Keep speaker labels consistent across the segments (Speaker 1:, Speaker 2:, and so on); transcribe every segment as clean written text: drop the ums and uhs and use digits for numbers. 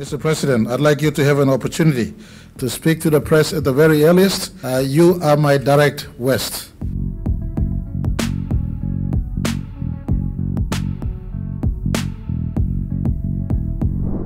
Speaker 1: Mr. President, I'd like you to have an opportunity to speak to the press at the very earliest. You are my direct west.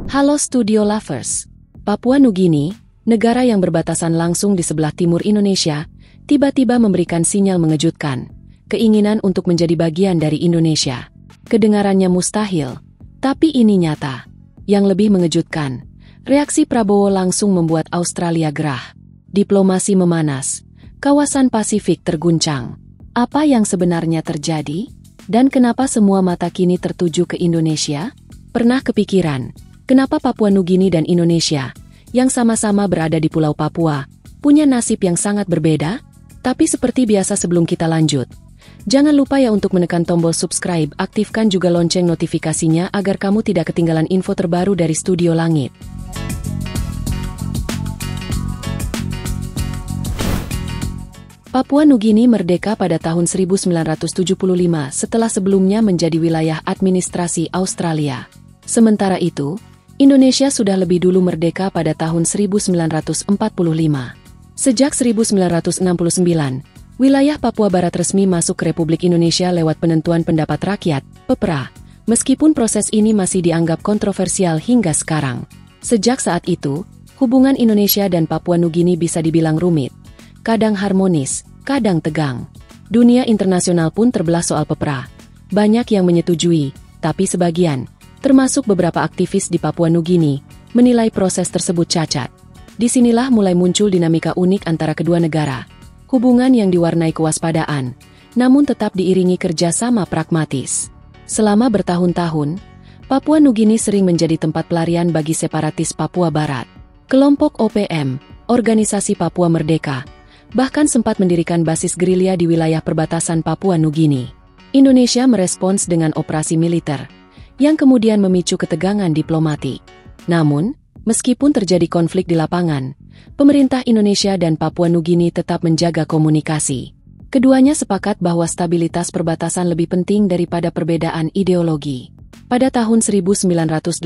Speaker 2: Halo Studio Lovers. Papua Nugini, negara yang berbatasan langsung di sebelah timur Indonesia, tiba-tiba memberikan sinyal mengejutkan, keinginan untuk menjadi bagian dari Indonesia. Kedengarannya mustahil, tapi ini nyata. Yang lebih mengejutkan, reaksi Prabowo langsung membuat Australia gerah. Diplomasi memanas, kawasan Pasifik terguncang. Apa yang sebenarnya terjadi? Dan kenapa semua mata kini tertuju ke Indonesia? Pernah kepikiran, kenapa Papua Nugini dan Indonesia, yang sama-sama berada di Pulau Papua, punya nasib yang sangat berbeda? Tapi seperti biasa sebelum kita lanjut, jangan lupa ya untuk menekan tombol subscribe, aktifkan juga lonceng notifikasinya agar kamu tidak ketinggalan info terbaru dari Studio Langit. Papua Nugini merdeka pada tahun 1975 setelah sebelumnya menjadi wilayah administrasi Australia. Sementara itu, Indonesia sudah lebih dulu merdeka pada tahun 1945. Sejak 1969, wilayah Papua Barat resmi masuk ke Republik Indonesia lewat penentuan pendapat rakyat, PEPRA, meskipun proses ini masih dianggap kontroversial hingga sekarang. Sejak saat itu, hubungan Indonesia dan Papua Nugini bisa dibilang rumit, kadang harmonis, kadang tegang. Dunia internasional pun terbelah soal PEPRA. Banyak yang menyetujui, tapi sebagian, termasuk beberapa aktivis di Papua Nugini, menilai proses tersebut cacat. Disinilah mulai muncul dinamika unik antara kedua negara. Hubungan yang diwarnai kewaspadaan, namun tetap diiringi kerjasama pragmatis. Selama bertahun-tahun, Papua Nugini sering menjadi tempat pelarian bagi separatis Papua Barat. Kelompok OPM, Organisasi Papua Merdeka, bahkan sempat mendirikan basis gerilya di wilayah perbatasan Papua Nugini. Indonesia merespons dengan operasi militer, yang kemudian memicu ketegangan diplomatik. Namun, meskipun terjadi konflik di lapangan, pemerintah Indonesia dan Papua Nugini tetap menjaga komunikasi. Keduanya sepakat bahwa stabilitas perbatasan lebih penting daripada perbedaan ideologi. Pada tahun 1986,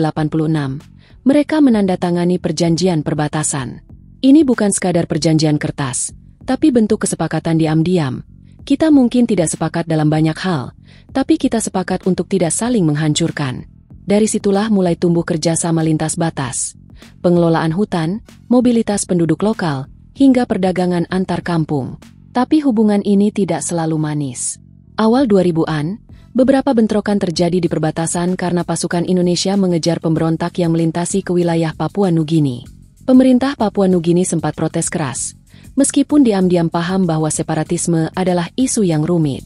Speaker 2: mereka menandatangani perjanjian perbatasan. Ini bukan sekadar perjanjian kertas, tapi bentuk kesepakatan diam-diam. Kita mungkin tidak sepakat dalam banyak hal, tapi kita sepakat untuk tidak saling menghancurkan. Dari situlah mulai tumbuh kerjasama lintas batas, pengelolaan hutan, mobilitas penduduk lokal, hingga perdagangan antar kampung. Tapi hubungan ini tidak selalu manis. Awal 2000-an, beberapa bentrokan terjadi di perbatasan karena pasukan Indonesia mengejar pemberontak yang melintasi ke wilayah Papua Nugini. Pemerintah Papua Nugini sempat protes keras, meskipun diam-diam paham bahwa separatisme adalah isu yang rumit.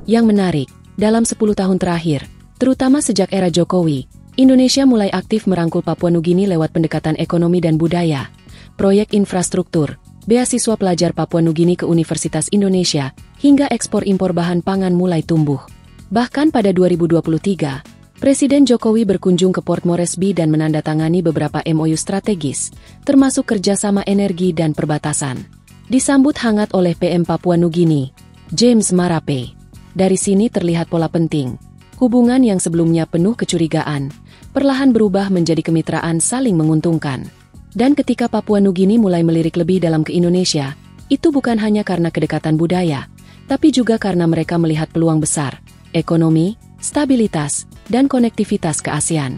Speaker 2: Yang menarik, dalam 10 tahun terakhir, terutama sejak era Jokowi, Indonesia mulai aktif merangkul Papua Nugini lewat pendekatan ekonomi dan budaya, proyek infrastruktur, beasiswa pelajar Papua Nugini ke Universitas Indonesia, hingga ekspor-impor bahan pangan mulai tumbuh. Bahkan pada 2023, Presiden Jokowi berkunjung ke Port Moresby dan menandatangani beberapa MOU strategis, termasuk kerjasama energi dan perbatasan. Disambut hangat oleh PM Papua Nugini, James Marape. Dari sini terlihat pola penting. Hubungan yang sebelumnya penuh kecurigaan, perlahan berubah menjadi kemitraan saling menguntungkan. Dan ketika Papua Nugini mulai melirik lebih dalam ke Indonesia, itu bukan hanya karena kedekatan budaya, tapi juga karena mereka melihat peluang besar, ekonomi, stabilitas, dan konektivitas ke ASEAN.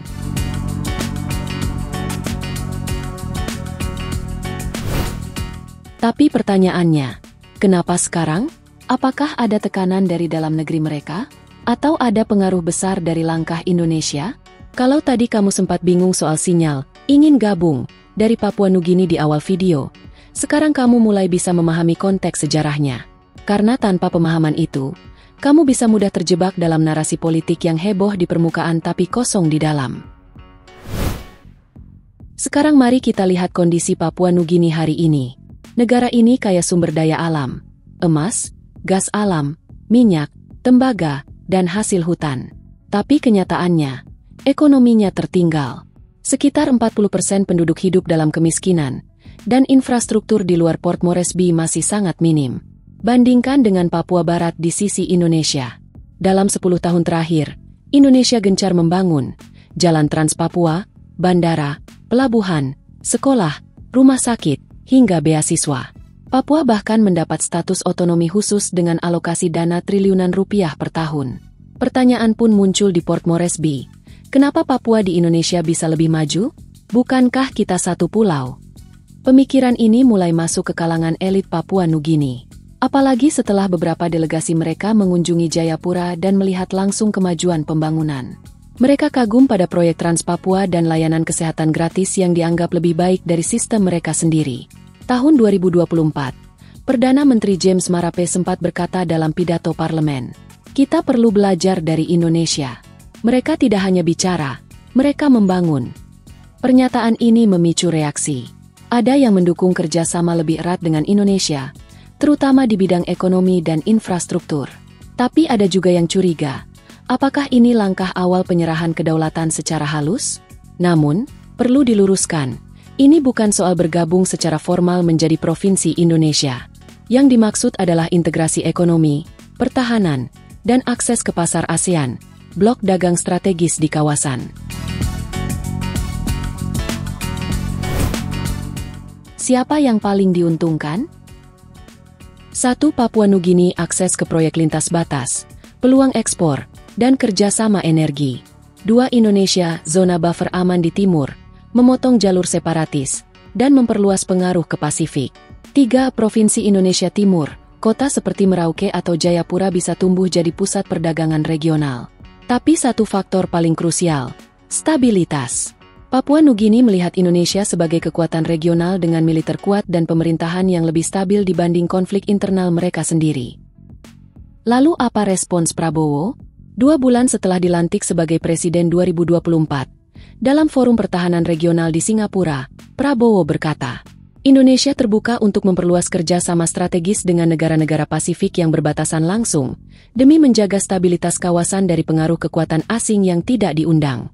Speaker 2: Tapi pertanyaannya, kenapa sekarang? Apakah ada tekanan dari dalam negeri mereka? Atau ada pengaruh besar dari langkah Indonesia? Kalau tadi kamu sempat bingung soal sinyal, ingin gabung, dari Papua Nugini di awal video, sekarang kamu mulai bisa memahami konteks sejarahnya. Karena tanpa pemahaman itu, kamu bisa mudah terjebak dalam narasi politik yang heboh di permukaan tapi kosong di dalam. Sekarang mari kita lihat kondisi Papua Nugini hari ini. Negara ini kaya sumber daya alam, emas, gas alam, minyak, tembaga, dan hasil hutan. Tapi kenyataannya, ekonominya tertinggal. Sekitar 40% penduduk hidup dalam kemiskinan, dan infrastruktur di luar Port Moresby masih sangat minim. Bandingkan dengan Papua Barat di sisi Indonesia. Dalam 10 tahun terakhir, Indonesia gencar membangun jalan Trans Papua, bandara, pelabuhan, sekolah, rumah sakit, hingga beasiswa. Papua bahkan mendapat status otonomi khusus dengan alokasi dana triliunan rupiah per tahun. Pertanyaan pun muncul di Port Moresby. Kenapa Papua di Indonesia bisa lebih maju? Bukankah kita satu pulau? Pemikiran ini mulai masuk ke kalangan elit Papua Nugini. Apalagi setelah beberapa delegasi mereka mengunjungi Jayapura dan melihat langsung kemajuan pembangunan. Mereka kagum pada proyek Trans Papua dan layanan kesehatan gratis yang dianggap lebih baik dari sistem mereka sendiri. Tahun 2024, Perdana Menteri James Marape sempat berkata dalam pidato parlemen, "Kita perlu belajar dari Indonesia. Mereka tidak hanya bicara, mereka membangun." Pernyataan ini memicu reaksi. Ada yang mendukung kerjasama lebih erat dengan Indonesia, terutama di bidang ekonomi dan infrastruktur. Tapi ada juga yang curiga, apakah ini langkah awal penyerahan kedaulatan secara halus? Namun, perlu diluruskan, ini bukan soal bergabung secara formal menjadi provinsi Indonesia. Yang dimaksud adalah integrasi ekonomi, pertahanan, dan akses ke pasar ASEAN, blok dagang strategis di kawasan. Siapa yang paling diuntungkan? 1. Papua Nugini akses ke proyek lintas batas, peluang ekspor, dan kerjasama energi. 2. Indonesia, zona buffer aman di timur, memotong jalur separatis, dan memperluas pengaruh ke Pasifik. 3. Provinsi Indonesia Timur, kota seperti Merauke atau Jayapura bisa tumbuh jadi pusat perdagangan regional. Tapi satu faktor paling krusial, stabilitas. Papua Nugini melihat Indonesia sebagai kekuatan regional dengan militer kuat dan pemerintahan yang lebih stabil dibanding konflik internal mereka sendiri. Lalu apa respons Prabowo? 2 bulan setelah dilantik sebagai Presiden 2024, dalam forum pertahanan regional di Singapura, Prabowo berkata, Indonesia terbuka untuk memperluas kerjasama strategis dengan negara-negara Pasifik yang berbatasan langsung, demi menjaga stabilitas kawasan dari pengaruh kekuatan asing yang tidak diundang.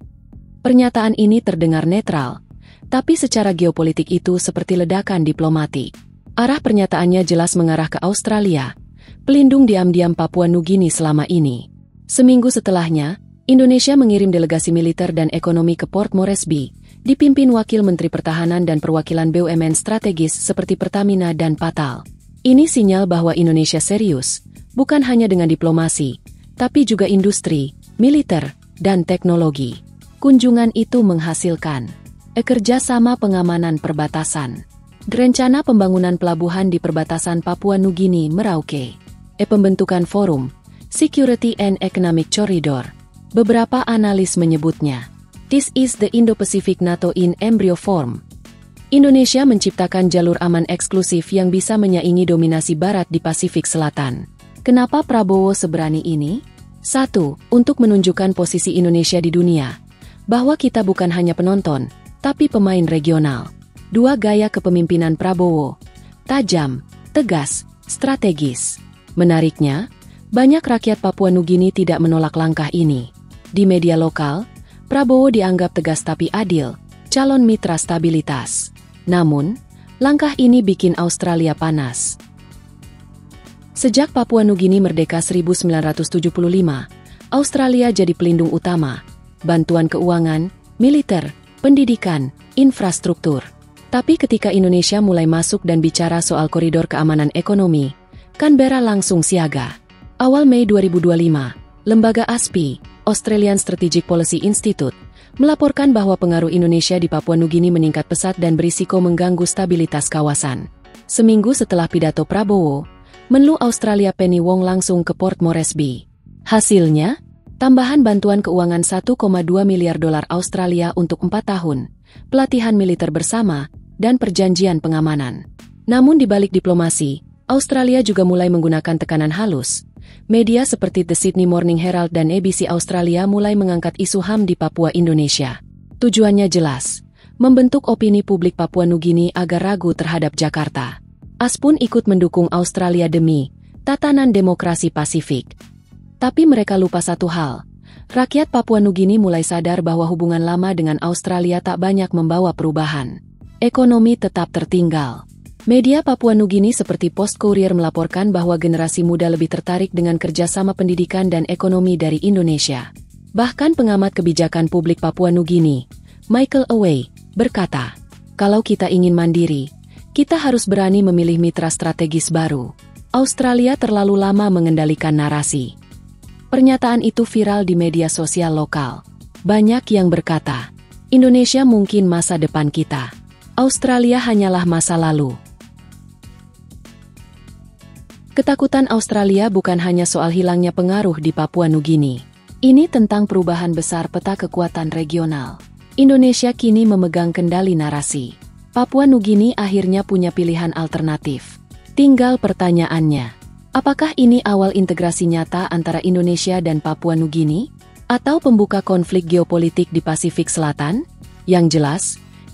Speaker 2: Pernyataan ini terdengar netral, tapi secara geopolitik itu seperti ledakan diplomatik. Arah pernyataannya jelas mengarah ke Australia, pelindung diam-diam Papua Nugini selama ini. Seminggu setelahnya, Indonesia mengirim delegasi militer dan ekonomi ke Port Moresby, dipimpin Wakil Menteri Pertahanan dan perwakilan BUMN strategis seperti Pertamina dan Patal. Ini sinyal bahwa Indonesia serius, bukan hanya dengan diplomasi, tapi juga industri, militer, dan teknologi. Kunjungan itu menghasilkan kerjasama pengamanan perbatasan, rencana pembangunan pelabuhan di perbatasan Papua Nugini Merauke, pembentukan forum Security and Economic Corridor. Beberapa analis menyebutnya, this is the Indo-Pacific NATO in embryo form. Indonesia menciptakan jalur aman eksklusif yang bisa menyaingi dominasi Barat di Pasifik Selatan. Kenapa Prabowo seberani ini? 1. Untuk menunjukkan posisi Indonesia di dunia, bahwa kita bukan hanya penonton, tapi pemain regional. 2. Gaya kepemimpinan Prabowo, tajam, tegas, strategis. Menariknya, banyak rakyat Papua Nugini tidak menolak langkah ini. Di media lokal, Prabowo dianggap tegas tapi adil, calon mitra stabilitas. Namun, langkah ini bikin Australia panas. Sejak Papua Nugini merdeka 1975, Australia jadi pelindung utama, bantuan keuangan, militer, pendidikan, infrastruktur. Tapi ketika Indonesia mulai masuk dan bicara soal koridor keamanan ekonomi, Canberra langsung siaga. Awal Mei 2025, lembaga ASPI, Australian Strategic Policy Institute, melaporkan bahwa pengaruh Indonesia di Papua Nugini meningkat pesat dan berisiko mengganggu stabilitas kawasan. Seminggu setelah pidato Prabowo, Menlu Australia Penny Wong langsung ke Port Moresby. Hasilnya, tambahan bantuan keuangan 1,2 miliar dolar Australia untuk 4 tahun, pelatihan militer bersama, dan perjanjian pengamanan. Namun di balik diplomasi, Australia juga mulai menggunakan tekanan halus. Media seperti The Sydney Morning Herald dan ABC Australia mulai mengangkat isu HAM di Papua Indonesia. Tujuannya jelas, membentuk opini publik Papua Nugini agar ragu terhadap Jakarta. AS pun ikut mendukung Australia demi tatanan demokrasi Pasifik. Tapi mereka lupa satu hal, rakyat Papua Nugini mulai sadar bahwa hubungan lama dengan Australia tak banyak membawa perubahan. Ekonomi tetap tertinggal. Media Papua Nugini seperti Post Courier melaporkan bahwa generasi muda lebih tertarik dengan kerjasama pendidikan dan ekonomi dari Indonesia. Bahkan pengamat kebijakan publik Papua Nugini, Michael Away, berkata, kalau kita ingin mandiri, kita harus berani memilih mitra strategis baru. Australia terlalu lama mengendalikan narasi. Pernyataan itu viral di media sosial lokal. Banyak yang berkata, Indonesia mungkin masa depan kita. Australia hanyalah masa lalu. Ketakutan Australia bukan hanya soal hilangnya pengaruh di Papua Nugini. Ini tentang perubahan besar peta kekuatan regional. Indonesia kini memegang kendali narasi. Papua Nugini akhirnya punya pilihan alternatif. Tinggal pertanyaannya, apakah ini awal integrasi nyata antara Indonesia dan Papua Nugini? Atau pembuka konflik geopolitik di Pasifik Selatan? Yang jelas,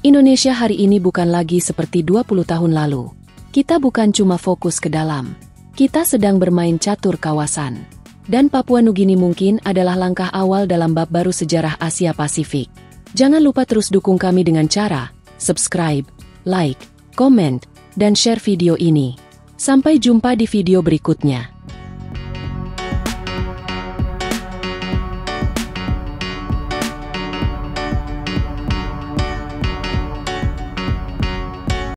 Speaker 2: Indonesia hari ini bukan lagi seperti 20 tahun lalu. Kita bukan cuma fokus ke dalam. Kita sedang bermain catur kawasan. Dan Papua Nugini mungkin adalah langkah awal dalam bab baru sejarah Asia Pasifik. Jangan lupa terus dukung kami dengan cara subscribe, like, komen, dan share video ini. Sampai jumpa di video berikutnya.